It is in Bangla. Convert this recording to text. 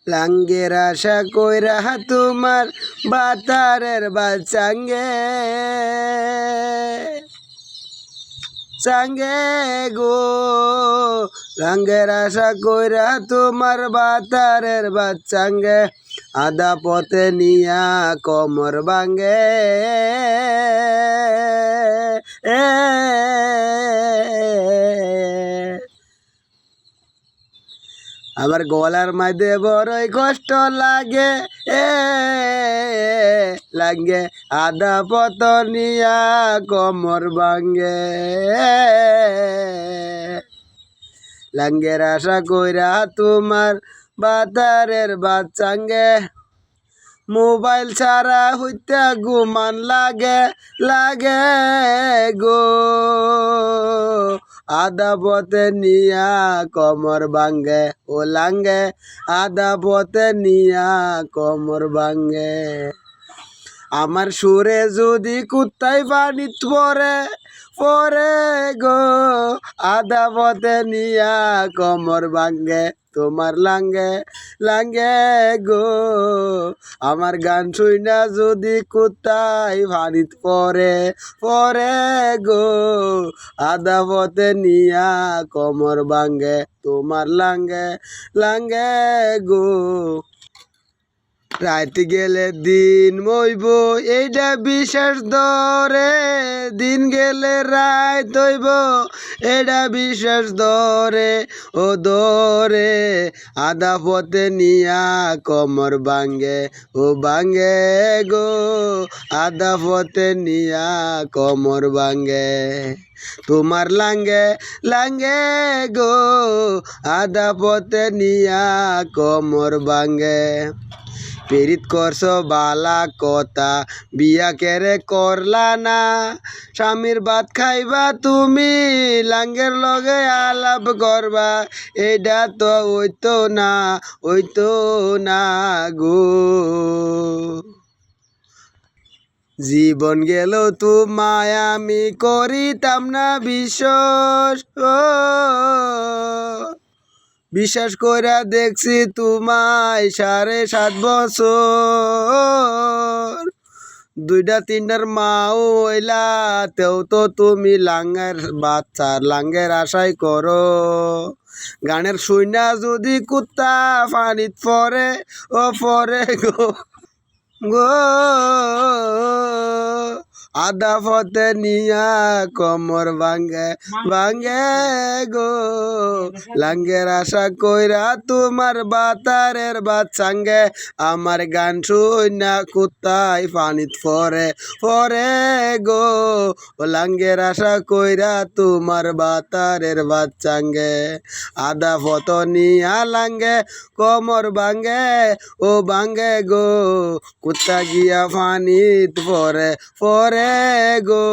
লাঙ্গের আশা কইরা তোমার বাতারের বাচাঙ্গে চাঙ্গে গো লাঙ্গের আশা কইরা তোমার বাতারের বাচাঙ্গে আদা পথে নিয়া কমর ভাঙ্গে আমার গলার মাঝে বড়ই কষ্ট লাগে লাগে আদা পত নিয়া কমর ভাঙ্গে লাঙ্গের আশা কইরা তোমার বাতারের বাচাঙ্গে মোবাইল ছাড়া হইতে ঘুমান লাগে লাগে গো আদা পথে নিয়া কমর ভাঙ্গে ও লাঙ্গে আদা পথে নিয়া কমর ভাঙ্গে আমার সুরে যদি কুত্তায় পানিত পরে পরে গো আদা পথে নিয়া কমর ভাঙ্গে তোমার লাঙ্গে লাঙ্গে গো আমার গান শুইনা যদি কুত্তায় পানিত পরে পরে গো আদা পথে নিয়া কমর ভাঙ্গে তোমার লাঙ্গে লাঙ্গে গো রাত গেলে দিন মইব এইটা বিশ্বাস ধরে দিন গেলে রাত হইব এটা বিশ্বাস ধরে ও ধরে আদা পথে নিয়া কমর ভাঙ্গে ও ভাঙ্গে গো আদা পথে নিয়া কমর ভাঙ্গে তোমার লাঙ্গে লাঙ্গে গো আদা পথে নিয়া কমর ভাঙ্গে পেরিত করছ বালা কথা বিয়া কেরে করলা না স্বামীর ভাত খাইবা তুমি লাঙ্গের লগে আলাপ করবা এটা তো ওইতো না গো জীবন গেল তোমায় আমি করিতাম না বিশ্বাস বিশ্বাস কইরা দেখছি তোমায় 7.5 বছর 2-3টার মাও হইলা তেও তো তুমি লাঙ্গের বাচ্চা লাঙ্গের আশাই করো গানের শুইনা যদি কুত্তা পানিত পরে ও পরে গো গো আদা পথে নিয়া কমর ভাঙ্গে ভাঙ্গে গো লাঙ্গের আশা কইরা তোমার বাতারের বাচাঙ্গে আমার গান শুইনা কুত্তায় পানিত পরে পরে গো লাঙ্গের আশা কইরা তোমার বাতারের বাচাঙ্গে আদা পথ নিয়া লাঙ্গে কমর ভাঙ্গে ও ভাঙ্গে গো কুত্তা গিয়া পানিত পরে পরে গো